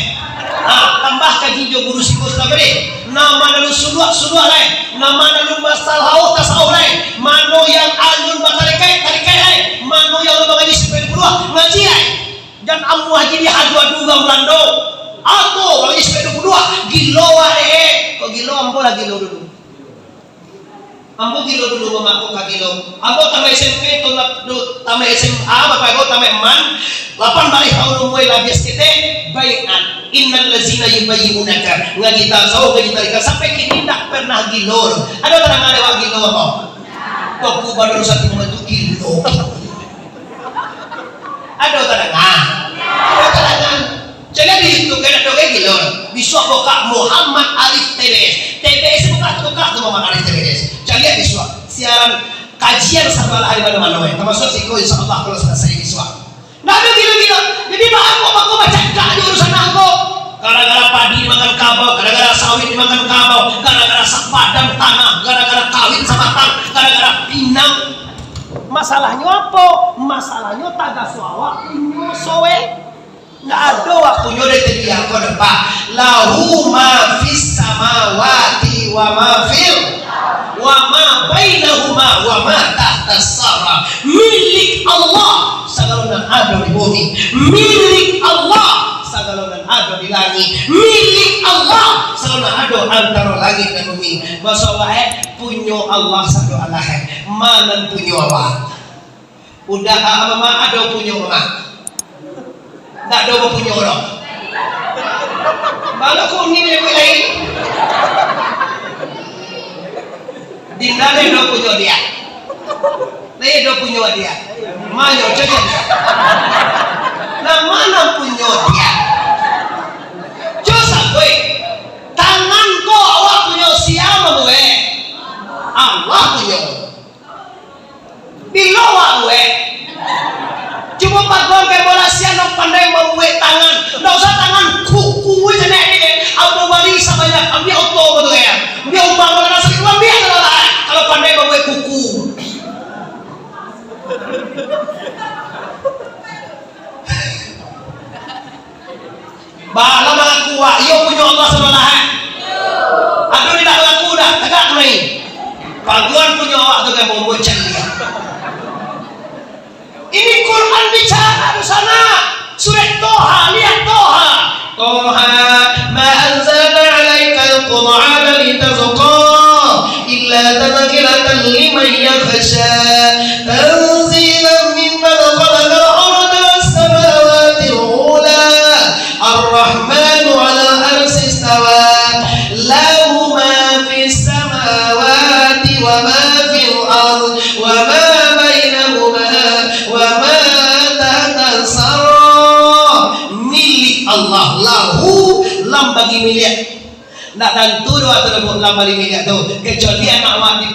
tambah kaji jo guru sikus lagi, nama lalu suduh lain, nama lalu masalah haus tasawuf lain, mano yang alun batarikai lain. Mano yang lo mengaji sepeda kedua ngaji ay dan amu haji di hadua duga Belando aku mengaji sepeda kedua gilo wae kok gilo ambo lagi gilo dulu ambo gilo dulu mamaku ka gilo ambo tamay SMP to tamay SMA bapak ko tamay man 8 balik tahun umuwi labias kita bayan innal lazina yubayyunaka ngaji tasawuf ngaji tarika sampai kini tak pernah gilo ada orang ada wa gilo apa kok ku baru satu itu gilo ada tarangan jangan dihitung kena doge gilor bisa buka Muhammad Arif TBS buka tuh Muhammad Arif TBS jangan disuap siaran kajian sama hari mana-mana termasuk siko insyaallah kalau selesai disuap nah ada gila-gila jadi aku baca gak di urusan aku gara-gara padi dimakan kabau gara-gara sawit dimakan kabau gara-gara padam tanah gara-gara kawin sama tang gara-gara pinang. Masalahnya apa? Masalahnya taga suawa punya sowe nggak ada waktunya dari dia kau depan lahu ma fis samawati wa ma fil wa ma bainahuma wa ma tahta sara milik Allah segala ada di bumi milik Allah segala ada di langit milik Allah segala ada antara langit dan bumi masalah punya Allah satu Allah mana punya Allah udah mama ada punya mama tak ada punya orang malah kau ni yang lain dinda do punya dia dia do punya dia mana jadi nah mana punya dia josa gue tangan kau awak punya siapa gue Allah punya bilowa gue cuma pakuan kayak bola siang pandai membuat tangan nggak usah tangan kuku aja nih auto balik banyak ambil auto gitu ya ambil umpang kalau nasi itu ambil kalau pandai membuat kuku bala mengaku iyo punya Allah SWT aduh tidak mengaku dah tegak nih paguan punya Allah tuh kayak membuat celia. Ini Quran bicara di sana. Surat Toha, lihat Toha. Toha, ma anzalna 'alaikal Qur'ana litazqa illa tadhkiratan liman yakhsha. Tanzilan mimman khalaqal arda was samawati al-ula. Ar-Rahmanu 'alal 'arsy istawa. Lahu ma fis samawati wa ma fil ardh wa ma bainahuma wa ma tahta sarra Allah lahu lam bagi milik nak tentu doa tersebut lam bagi milik tu kecuali anak wajib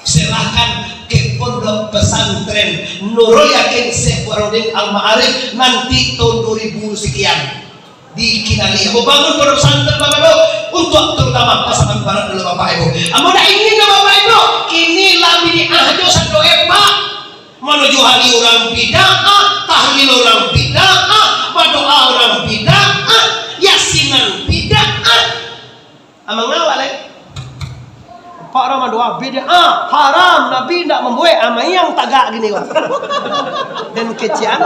serahkan ke pondok pesantren Nurul Yakin Syekh Burhanuddin Al-Ma'arif nanti tahun 2000 sekian di Kinali. Aku bangun pondok pesantren Bapak Ibu untuk terutama pasangan barat dulu Bapak Ibu. Amun ingin Bapak Ibu ini lami di ahdo satu epak menuju hari orang bid'ah, tahlil orang bid'ah, berdoa orang bid'ah, yasinan bid'ah. Amang awal Pak Rama doa bid'ah haram Nabi tidak membuat ama yang tagak gini kok. Dan kecian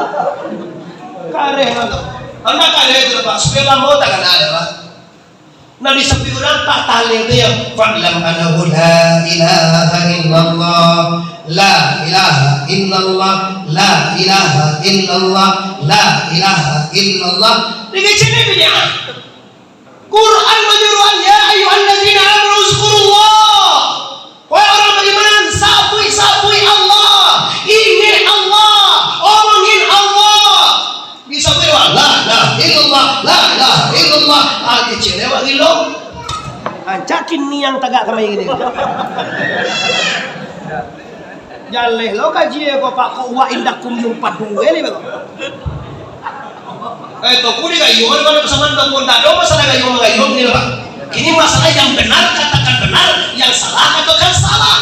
kareh itu. Anda kareh itu Pak. Supaya mau tak kena ada Pak. Nabi sepi orang tak tahlil itu yang fa'lam annahu la ilaha illallah la ilaha illallah la ilaha illallah la ilaha illallah. Dikecene bid'ah. Quran menyuruh ya ayyuhalladzina amanu zkurullah. Wahai orang beriman, sabui Allah, ingin Allah, omongin Allah. Disabui la ilaha illallah, la ilaha illallah. Agi celewa gilo. Ancakin ni yang tagak kami gini. Jaleh lo kaji ko Pak ko wa indakum yung paduwe ni ba. To kuri kayo ano pasaman do punda do masalah kayo mga ilog nila Pak. Ini masalah yang benar katakan benar, yang salah katakan salah.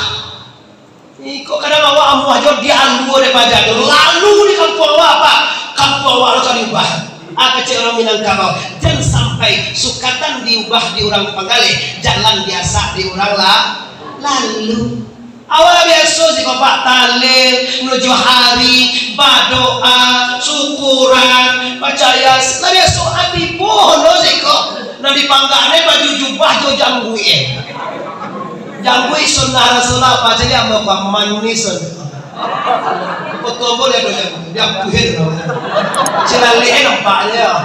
Iko kadang awak amu aja dianggu oleh pajak lalu di kampung awak Pak. Kampung awak lo kan diubah. Kecil orang Minangkabau jangan sampai sukatan diubah di orang Panggalih, jalan biasa di orang lalu. Awal biasa sih kok Pak talil menuju hari berdoa syukuran percaya lah biasa hati bono sih kok nanti panggane baju jubah jo janggui janggui sunnah Rasulullah apa jadi apa manis betul boleh dong dia puhir celali nampaknya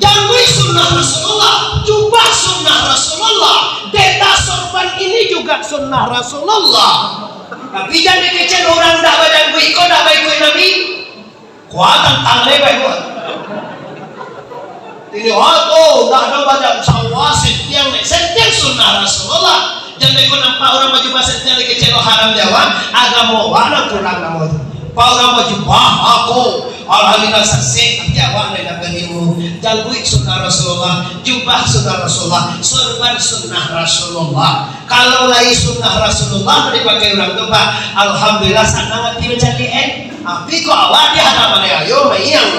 janggui sunnah Rasulullah jubah sunnah Rasulullah deta sorban ini juga sunnah Rasulullah. Tapi jangan kecil orang dah badan gue kau dah baik gue Nabi kuatan tangle baik gue ini oh dah ada badan sawasit yang setiap sunnah Rasulullah jangan kau nampak orang maju pasitnya lagi kecil haram jawab agama mana kurang nama itu pak orang maju aku alhamdulillah saksi jawab dari ilmu jalui sunnah Rasulullah jubah sunnah Rasulullah sorban sunnah Rasulullah kalau lain sunnah Rasulullah dipakai orang tua alhamdulillah sangat mencari tapi kok awak dia ada mana ayo mayang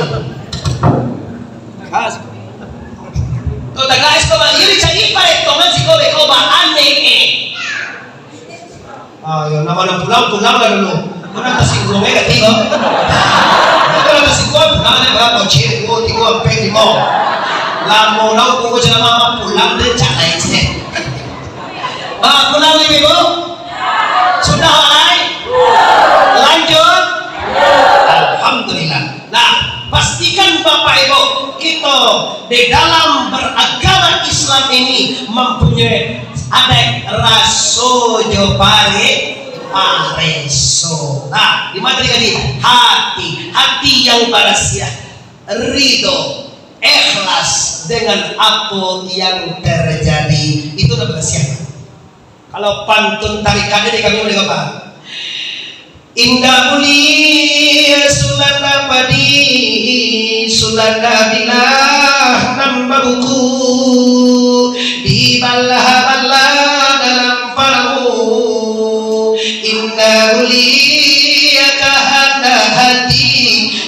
kas to da guys ko ba yuri cari pare to man si ko be ko ba aneh ayo nama pulang lah dulu orang tersinggung ketiga kalau tersinggung karena berapa ciri gua tiga sampai lima lama lau gua jangan mama pulang deh cak lain sih pulang lagi bu sudah mulai lanjut alhamdulillah. Nah pastikan Bapak Ibu kita di dalam beragama Islam ini mempunyai ada rasojo pare pareso. Nah, di mana tadi hati yang barasia, ridho, ikhlas dengan apa yang terjadi itu adalah barasia. Kalau pantun tarikannya di kami boleh apa? Indah mulia sulana padi sulana bilah nambah buku di balah dalam paramu. Inna mulia kehendak hati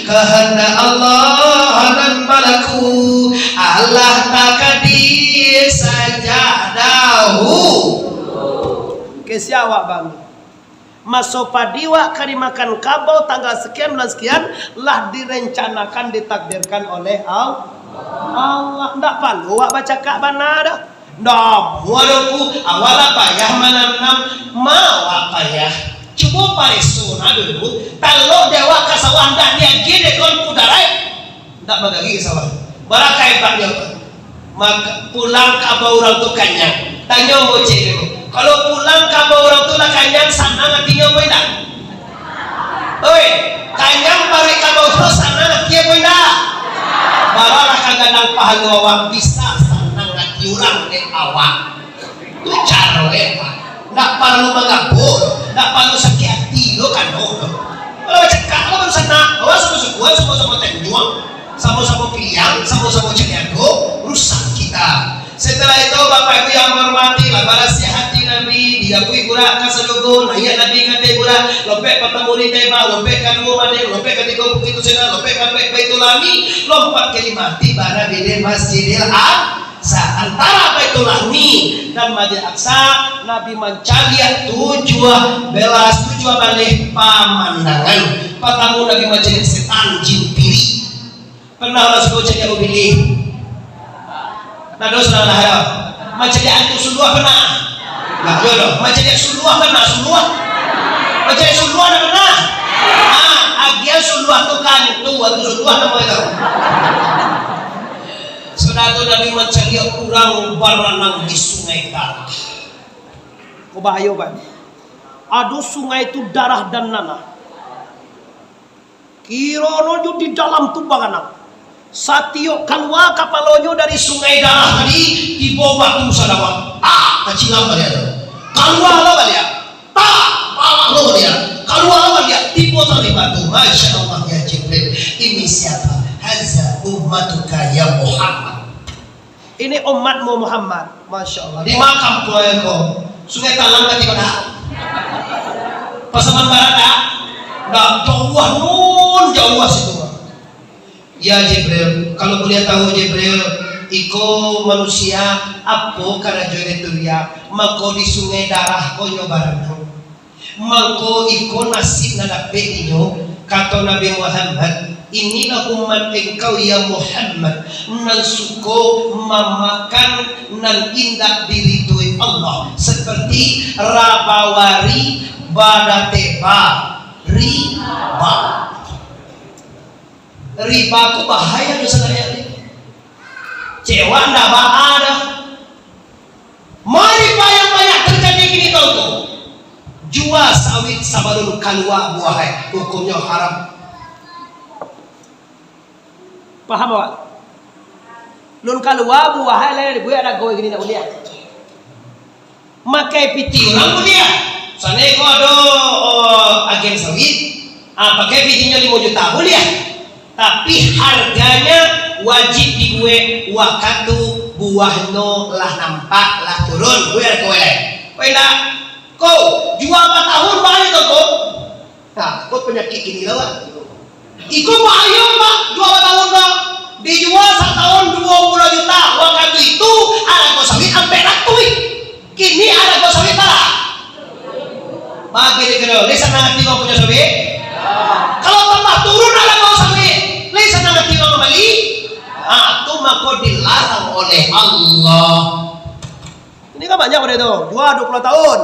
kehendak Allah dan balaku Allah takadir saja dahu kesiawak bang masopadiwa karimakan kabau tanggal sekian bulan sekian lah direncanakan ditakdirkan oleh Allah ndak perlu wak baca Ka'bah nada ndak walaupun awal payah manam mau payah coba parisuna dulu kalau dewa kasawah ndak dia gede kon pudarai ndak bagagi sawah barakai pak dia maka pulang Ka'bah orang tu kanyang tanya mau cek kalau pulang Ka'bah orang tu lah kanyang sana ngatinya beda Oi, kanyang pare kaboto sana kia boina. Barara kagadang pahaluawang bisa sanang natiurang de awak. Tu caro eta. Nak perlu mengabur, nak perlu sakit hati lo kan lo. Kalau cekak lo kan sana, awas sama-sama tenjuang, sama-sama pilihan, sama-sama ceniago, rusak kita. Setelah itu Bapak Ibu yang hormati, labaras hati Nabi, diakui gura kasadogo, naya Nabi kate gura, lopek patamuri teba, lopek kadua mane, lopek katigo begitu sana, lopek kabek baitulami, lompat kelimati bara bide Masjidil Aqsa. Antara Baitulami dan Masjid Aqsa, Nabi mencari tujuh balik pemandangan. Patamu Nabi mencari setan jin piri. Pernah orang sebut jadi ubili. Nah dosa lah ya. Macam dia antu suluah pernah. Nah jodoh. Macam dia suluah pernah suluah. Macam dia suluah dah pernah. Agian suluah tu kan tu atau suluah nama itu. Sudah tu Nabi mencari orang berenang di sungai darah. Kau bahaya kan? Aduh sungai itu darah dan nanah. Kirono di dalam tumbangan. Satio keluar kapalonyo dari sungai darah tadi di bawah batu sadawa. Kecilan balik tu. Keluar lah balik. Bawa lo dia. Keluar lah balik. Di bawah batu. Masya Allah ya Jibril. Ini siapa? Hazza ummatuka ya Muhammad. Ini umatmu Muhammad. Masya Allah. Di makam kau. Sungai Talang di mana? Pasaman Barat tak? Dah jauh situ. Ya Jibril, kalau boleh tahu Jibril, iko manusia apa karena jodoh turia, mangko di sungai darah konyo barang, mangko iko nasib nadape inyo, kata Nabi Muhammad, inilah umat engkau ya Muhammad, nan suko memakan nan indah diridhoi Allah, seperti rabawari badateba riba. Riba ku bahaya dosa saya ini. Cewa ndak ada. Mari banyak terjadi gini tahu. Jual sawit sabarun kalua buah hukumnya haram. Paham tak? Lun kalua buah lain buah ada goy gini nak boleh. Makai piti orang boleh. Sana ko ada agen sawit. Pakai pitinya 5 juta boleh. Tapi harganya wajib di gue wakatu buahno lah nampak lah turun gue kowe. Kowe ndak kau jual 4 tahun balik to kau. Nah, kau penyakit ini lah. Iku bahaya Pak, jual 4 tahun dah. Dijual 1 tahun 20 juta. Waktu itu ada kau sawit sampai ratui. Kini ada kau sawit parah. Bagi dikira, lesa nanti kau punya sawit. Kalau tambah turun ada kau sawit. Lesa nanti kau kembali. Itu maka dilarang oleh Allah. Ini kan banyak pada itu. 20 tahun.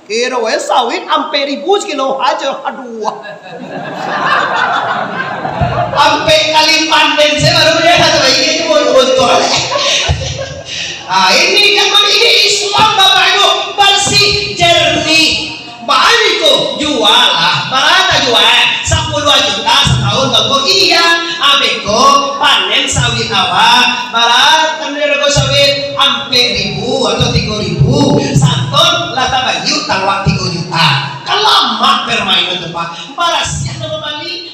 Kira wes sawit sampai 1000 kilo aja. Aduh. Sampai kali panen saya baru lihat ini betul. Ini kan ini Islam Bapak Ibu bersih jernih. Baik kok jual lah, berapa jual? 10 juta setahun bagus. Iya, abeko panen sawit awak, berapa kan sawit sampai 1000 atau 3000. Satu lata bayu tangwak 3 juta. Kalau mak permainan tu Pak, parasnya nama Bali.